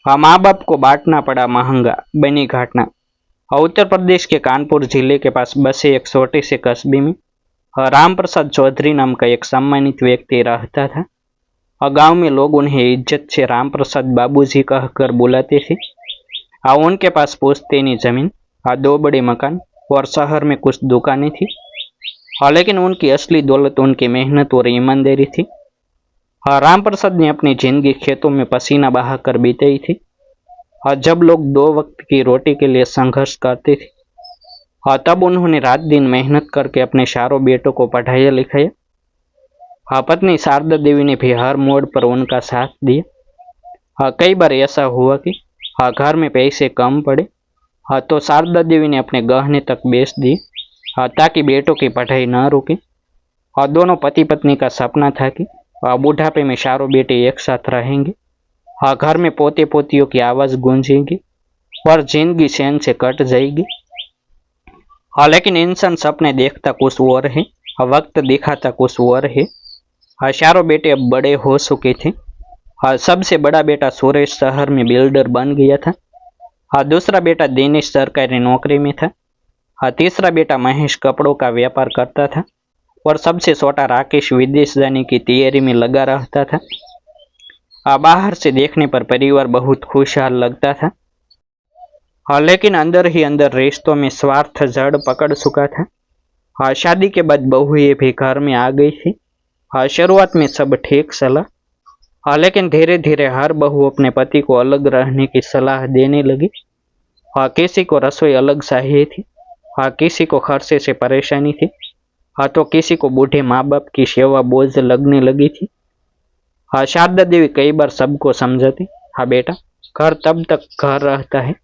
हाँ, माँ बाप को बांटना पड़ा महंगा, बनी घाटना। हाँ, उत्तर प्रदेश के कानपुर जिले के पास बसे एक छोटे से कस्बे में राम प्रसाद चौधरी नाम का एक सम्मानित व्यक्ति रहता था। गांव में लोग उन्हें इज्जत से राम प्रसाद बाबूजी कहकर बुलाते थे। उनके पास पुश्तैनी जमीन, दो बड़े मकान और शहर में कुछ दुकानें थी। लेकिन उनकी असली दौलत उनकी मेहनत और ईमानदारी थी। राम प्रसाद ने अपनी जिंदगी खेतों में पसीना बहाकर बिताई थी। जब लोग दो वक्त की रोटी के लिए संघर्ष करते थे, तब उन्होंने रात दिन मेहनत करके अपने चारों बेटों को पढ़ाया लिखाया। पत्नी शारदा देवी ने भी हर मोड़ पर उनका साथ दिया। कई बार ऐसा हुआ कि घर में पैसे कम पड़े, तो शारदा देवी ने अपने गहने तक बेच दिए, ताकि बेटों की पढ़ाई न रुके। दोनों पति पत्नी का सपना था कि बुढ़ापे में चारों बेटे एक साथ रहेंगे। घर में पोते पोतियों की आवाज गूंजेगी और जिंदगी चैन से कट जाएगी। लेकिन इंसान सपने देखता कुछ और है, वक्त दिखाता कुछ और है। चारों बेटे अब बड़े हो चुके थे। सबसे बड़ा बेटा सुरेश शहर में बिल्डर बन गया था। दूसरा बेटा दिनेश सरकारी नौकरी में था। तीसरा बेटा महेश कपड़ों का व्यापार करता था और सबसे छोटा राकेश विदेश जाने की तैयारी में लगा रहता था। बाहर से देखने पर परिवार बहुत खुशहाल लगता था। लेकिन अंदर ही अंदर रिश्तों में स्वार्थ जड़ पकड़ चुका था। शादी के बाद बहुएं भी घर में आ गई थी। शुरुआत में सब ठीक चला, लेकिन धीरे धीरे हर बहू अपने पति को अलग रहने की सलाह देने लगी। किसी को रसोई अलग चाहिए थी, किसी को खर्चे से परेशानी थी, तो किसी को बूढ़े माँ बाप की सेवा बोझ लगने लगी थी। शारदा देवी कई बार सबको समझाती, हाँ बेटा, घर तब तक घर रहता है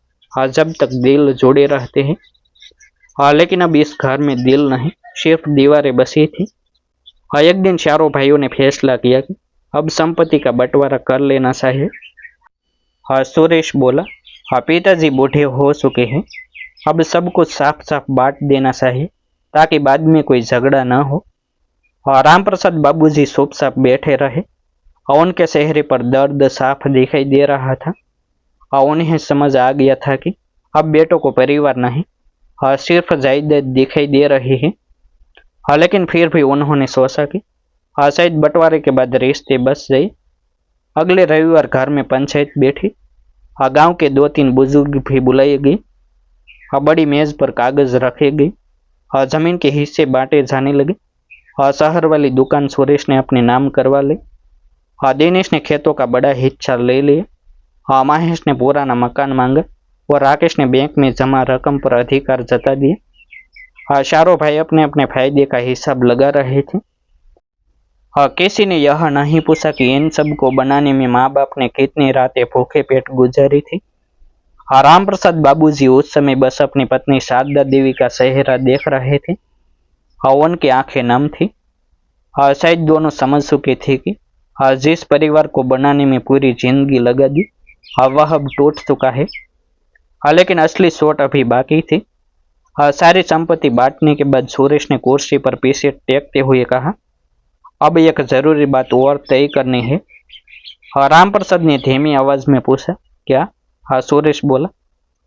जब तक दिल जुड़े रहते हैं। लेकिन अब इस घर में दिल नहीं, सिर्फ दीवारें बसी थी। एक दिन चारों भाइयों ने फैसला किया कि अब संपत्ति का बंटवारा कर लेना चाहिए। सुरेश बोला, पिताजी बूढ़े हो चुके हैं, अब सब कुछ साफ साफ बांट देना चाहिए ताकि बाद में कोई झगड़ा न हो। राम प्रसाद बाबूजी चुपचाप बैठे रहे। उनके चेहरे पर दर्द साफ दिखाई दे रहा था। उन्हें समझ आ गया था कि अब बेटों को परिवार नहीं, सिर्फ जायदाद दिखाई दे रही है। लेकिन फिर भी उन्होंने सोचा कि शायद बंटवारे के बाद रिश्ते बस जाए। अगले रविवार घर में पंचायत बैठी। गांव के दो तीन बुजुर्ग भी बुलाए गए। बड़ी मेज पर कागज रखे गए। जमीन के हिस्से बांटे जाने लगे। शहर वाली दुकान सुरेश ने अपने नाम करवा ली। दिनेश ने खेतों का बड़ा हिस्सा ले लिया। महेश ने पुराना मकान मांगा और राकेश ने बैंक में जमा रकम पर अधिकार जता दिए। चारों भाई अपने अपने फायदे का हिसाब लगा रहे थे। किसी ने यह नहीं पूछा कि इन सब को बनाने में माँ बाप ने कितनी रातें भूखे पेट गुजारी थी। राम प्रसाद बाबूजी उस समय बस अपनी पत्नी शारदा देवी का चेहरा देख रहे थे। उनकी आंखें नम थी। शायद दोनों समझ चुके थे कि जिस परिवार को बनाने में पूरी जिंदगी लगा दी, वह अब टूट चुका है। लेकिन असली चोट अभी बाकी थी। सारी संपत्ति बांटने के बाद सुरेश ने कुर्सी पर पीछे टेकते हुए कहा, अब एक जरूरी बात और तय करनी है। राम प्रसाद ने धीमी आवाज में पूछा, क्या? सुरेश बोला,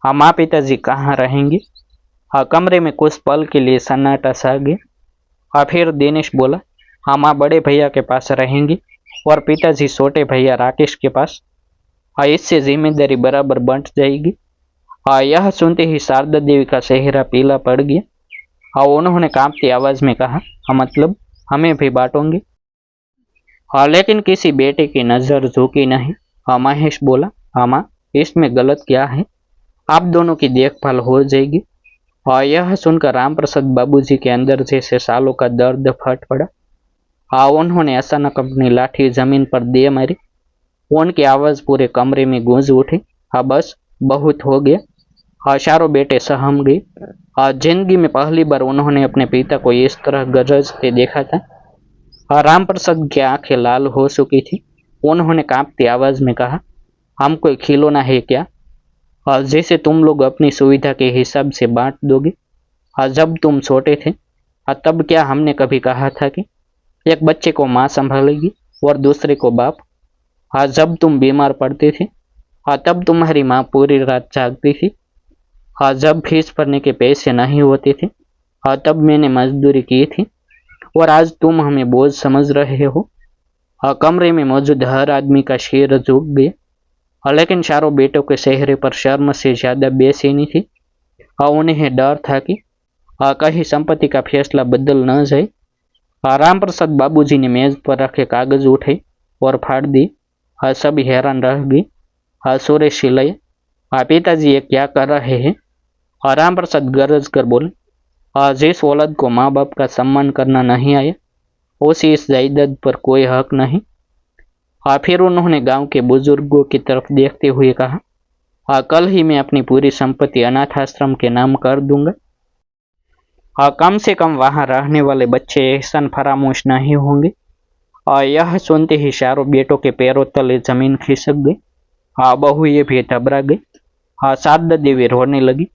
माँ पिताजी कहाँ रहेंगे? कमरे में कुछ पल के लिए सन्नाटा सा गया। फिर दिनेश बोला, माँ बड़े भैया के पास रहेंगी और पिताजी छोटे भैया राकेश के पास। इससे जिम्मेदारी बराबर बंट जाएगी। यह सुनते ही शारदा देवी का चेहरा पीला पड़ गया। उन्होंने कांपती आवाज में कहा, मतलब हमें भी बांटोगे? लेकिन किसी बेटे की नजर झुकी नहीं। महेश बोला, माँ, इसमें गलत क्या है? आप दोनों की देखभाल हो जाएगी। यह सुनकर राम प्रसाद बाबूजी के अंदर जैसे सालों का दर्द फट पड़ा। उन्होंने अचानक अपनी लाठी जमीन पर दे मारी। उनकी आवाज पूरे कमरे में गूंज उठी, बस बहुत हो गया। चारों बेटे सहम गए। जिंदगी में पहली बार उन्होंने अपने पिता को इस तरह गरजते देखा था। राम प्रसाद की आंखें लाल हो चुकी थी। उन्होंने कांपती आवाज में कहा, हम कोई खिलौना है क्या? जैसे तुम लोग अपनी सुविधा के हिसाब से बांट दोगे। जब तुम छोटे थे, तब क्या हमने कभी कहा था कि एक बच्चे को माँ संभालेगी और दूसरे को बाप? जब तुम बीमार पड़ते थे, हाँ, तब तुम्हारी माँ पूरी रात जागती थी। हाँ, जब फीस भरने के पैसे नहीं होते थे। हाँ, तब मैंने मजदूरी की थी। और आज तुम हमें बोझ समझ रहे हो। हाँ, कमरे में मौजूद हर आदमी का शेर झुक गया। हाँ, लेकिन चारों बेटों के चेहरे पर शर्म से ज्यादा बेचैनी थी। हाँ, उन्हें डर था कि हाँ, कहीं संपत्ति का फैसला बदल न जाए। हाँ, राम प्रसाद बाबूजी ने मेज पर रखे कागज उठे और फाड़ दी। हाँ, सब हैरान रह गए। हाँ, सुरेश चिल्लाए, हाँ पिताजी ये क्या कर रहे हैं? हाँ, राम प्रसाद गरज कर बोले, हाँ जिस औलाद को माँ बाप का सम्मान करना नहीं आया उसे इस जायदाद पर कोई हक नहीं। हाँ, फिर उन्होंने गांव के बुजुर्गों की तरफ देखते हुए कहा, हाँ कल ही मैं अपनी पूरी संपत्ति अनाथ आश्रम के नाम कर दूंगा। हाँ, कम से कम वहां रहने वाले बच्चे एहसान फरामोश नहीं होंगे। और यह सुनते ही चारों बेटों के पैरों तले जमीन खिसक गई। हाँ, बहू ये भी घबरा गई। हाँ, शारदा देवी रोने लगी।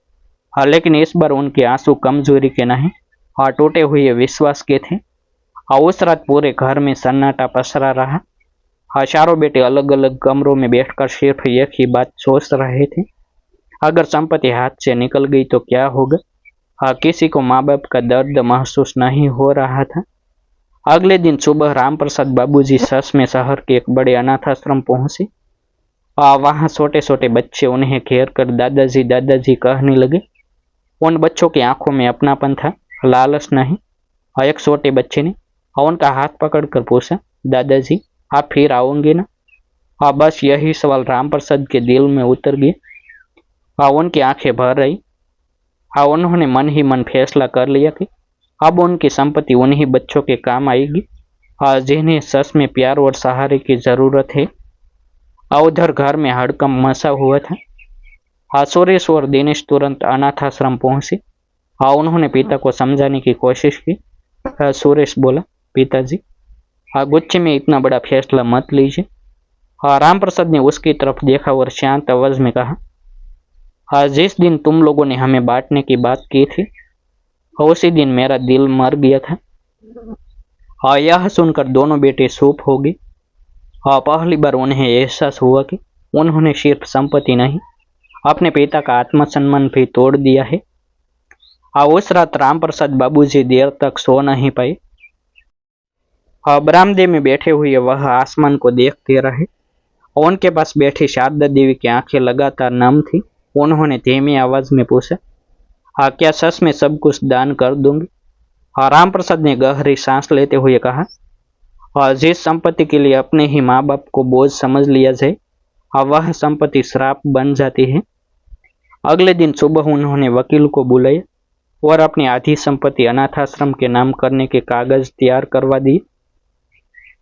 हाँ, लेकिन इस बार उनके आंसू कमजोरी के नहीं, हाँ टूटे हुए विश्वास के थे। हाँ, उस रात पूरे घर में सन्नाटा पसरा रहा। हाँ, चारों बेटे अलग अलग कमरों में बैठकर सिर्फ एक ही बात सोच रहे थे, अगर संपत्ति हाथ से निकल गई तो क्या होगा। हाँ, किसी को माँ बाप का दर्द महसूस नहीं हो रहा था। अगले दिन सुबह रामप्रसाद बाबूजी सच में शहर के एक बड़े अनाथ आश्रम पहुंचे। वहां छोटे छोटे बच्चे उन्हें घेर कर दादाजी दादाजी कहने लगे। उन बच्चों की आंखों में अपनापन था, लालच नहीं। एक छोटे बच्चे ने उनका हाथ पकड़कर पूछा, दादाजी आप फिर आओगे ना? बस यही सवाल रामप्रसाद के दिल में उतर गया। उनकी आंखें भर रही। उन्होंने मन ही मन फैसला कर लिया कि अब उनकी संपत्ति उन्हीं बच्चों के काम आएगी जिन्हें सच में प्यार और सहारे की जरूरत है। उधर घर में हड़कंप मचा हुआ था। सुरेश और दिनेश तुरंत अनाथ आश्रम पहुंचे। उन्होंने पिता को समझाने की कोशिश की। सुरेश बोला, पिताजी गुस्से में इतना बड़ा फैसला मत लीजिए। राम प्रसाद ने उसकी तरफ देखा और शांत आवाज में कहा, जिस दिन तुम लोगों ने हमें बांटने की बात की थी उसी दिन मेरा दिल मर गया था। यह सुनकर दोनों बेटे चुप हो गए। पहली बार उन्हें एहसास हुआ कि उन्होंने सिर्फ संपत्ति नहीं, अपने पिता का आत्मसम्मान भी तोड़ दिया है। उस रात राम प्रसाद बाबूजी देर तक सो नहीं पाए। बरामदे में बैठे हुए वह आसमान को देखते रहे। उनके पास बैठी शारदा देवी की आंखें लगातार नम थी। उन्होंने धीमी आवाज में पूछा, क्या सच में सब कुछ दान कर दूंगी? राम प्रसाद ने गहरी सांस लेते हुए कहा, जिस संपत्ति के लिए अपने ही माँ बाप को बोझ समझ लिया जाए वह संपत्ति श्राप बन जाती है। अगले दिन सुबह उन्होंने वकील को बुलाया और अपनी आधी संपत्ति अनाथ आश्रम के नाम करने के कागज तैयार करवा दिए।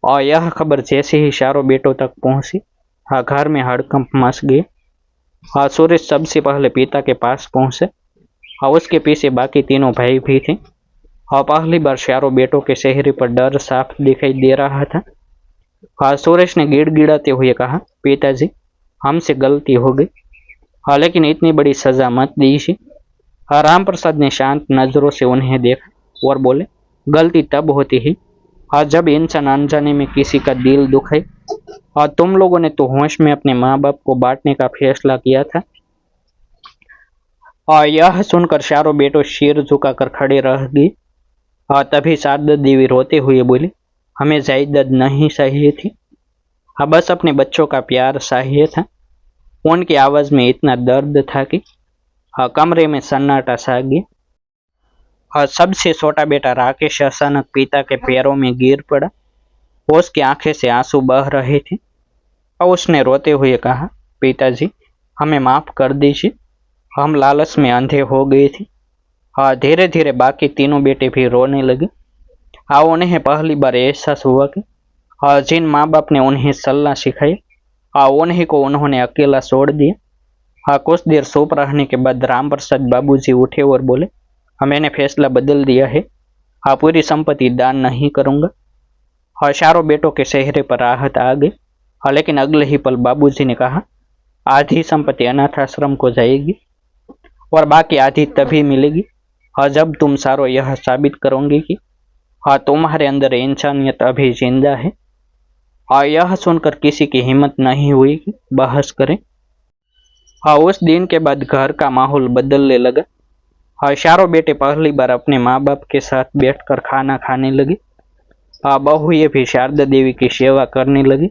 और यह खबर जैसे ही चारों बेटों तक पहुंची, घर में हड़कंप मच गए। सुरेश सबसे पहले पिता के पास पहुंचे। उसके पीछे बाकी तीनों भाई भी थे। पहली बार चारों बेटों के चेहरे पर डर साफ दिखाई दे रहा था। सुरेश ने गिड़गिड़ाते हुए कहा, पिताजी हमसे गलती हो गई, लेकिन इतनी बड़ी सजा मत दीजिए। राम प्रसाद ने शांत नजरों से उन्हें देखा और बोले, गलती तब होती है जब इंसान अनजाने में किसी का दिल दुखाए। तुम लोगों ने तो होश में अपने माँ बाप को बांटने का फैसला किया था। यह सुनकर चारों बेटों सिर झुकाकर खड़े रह गए। तभी शारदा देवी रोते हुए बोली, हमें जायदाद नहीं चाहिए थी, बस अपने बच्चों का प्यार चाहिए था। उनकी आवाज में इतना दर्द था कि कमरे में सन्नाटा छा गया। सबसे छोटा बेटा राकेश अचानक पिता के पैरों में गिर पड़ा। उसकी आंखें से आंसू बह रहे थे और उसने रोते हुए कहा, पिताजी हमें माफ कर दीजिए, हम लालच में अंधे हो गए थे। धीरे धीरे बाकी तीनों बेटे भी रोने लगे। उन्हें पहली बार एहसास हुआ कि जिन माँ बाप ने उन्हें सल्ला सिखाई उन्हीं को उन्होंने अकेला छोड़ दिया। कुछ देर चुप रहने के बाद राम प्रसाद बाबूजी उठे और बोले, मैंने फैसला बदल दिया है, पूरी संपत्ति दान नहीं करूंगा। चारों बेटों के चेहरे पर राहत आ गई। लेकिन अगले ही पल बाबूजी ने कहा, आधी संपत्ति अनाथ आश्रम को जाएगी और बाकी आधी तभी मिलेगी जब तुम चारों यह साबित करोगे कि तुम्हारे अंदर इंसानियत अभी जिंदा है। यह सुनकर किसी की हिम्मत नहीं हुई कि बहस करें। हाँ, उस दिन के बाद घर का माहौल बदलने लगा। हाँ, चारों बेटे पहली बार अपने माँ बाप के साथ बैठकर खाना खाने लगे। हाँ, बहुएं भी शारदा देवी की सेवा करने लगी।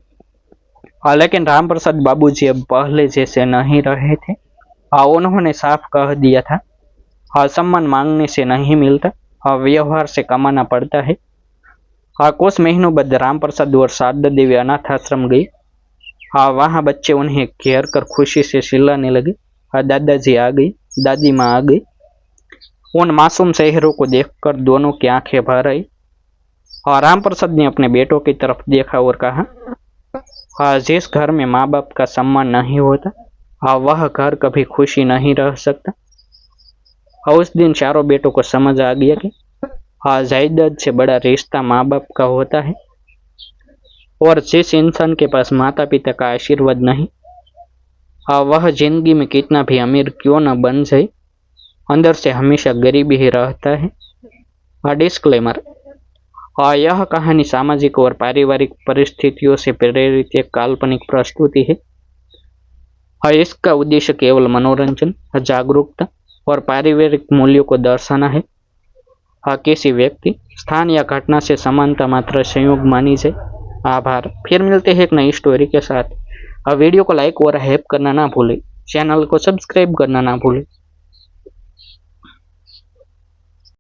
हाँ, लेकिन राम प्रसाद बाबूजी अब पहले जैसे नहीं रहे थे। हाँ, उन्होंने साफ कह दिया था, हाँ, सम्मान मांगने से नहीं मिलता, हाँ, व्यवहार से कमाना पड़ता है। हाँ, कुछ महीनों बाद राम प्रसाद और शारदा देवी अनाथ आश्रम गई। हाँ, वहाँ बच्चे उन्हें घेर कर खुशी से चिल्लाने लगे। हाँ, दादाजी आ गई, दादी माँ आ गई। उन मासूम शहरों को देखकर दोनों की आंखें भर आई। हाँ, राम प्रसाद ने अपने बेटों की तरफ देखा और कहा, हाँ, जिस घर में माँ बाप का सम्मान नहीं होता, हाँ, वह घर कभी खुशी नहीं रह सकता। हाँ, उस दिन चारों बेटों को समझ आ गया कि हाँ, जायदाद से बड़ा रिश्ता माँ बाप का होता है। और जिस इंसान के पास माता पिता का आशीर्वाद नहीं, हाँ, वह जिंदगी में कितना भी अमीर क्यों न बन जाए, अंदर से हमेशा गरीब ही रहता है। हाँ, डिस्क्लेमर। हाँ, यह कहानी सामाजिक और पारिवारिक परिस्थितियों से प्रेरित एक काल्पनिक प्रस्तुति है। हाँ, इसका उद्देश्य केवल मनोरंजन, जागरूकता और पारिवारिक मूल्यों को दर्शाना है। हाँ, किसी व्यक्ति, स्थान या घटना से समानता मात्र संयोग मानी जाए। आभार। फिर मिलते हैं एक नई स्टोरी के साथ। वीडियो को लाइक और हेल्प करना ना भूलें। चैनल को सब्सक्राइब करना ना भूलें।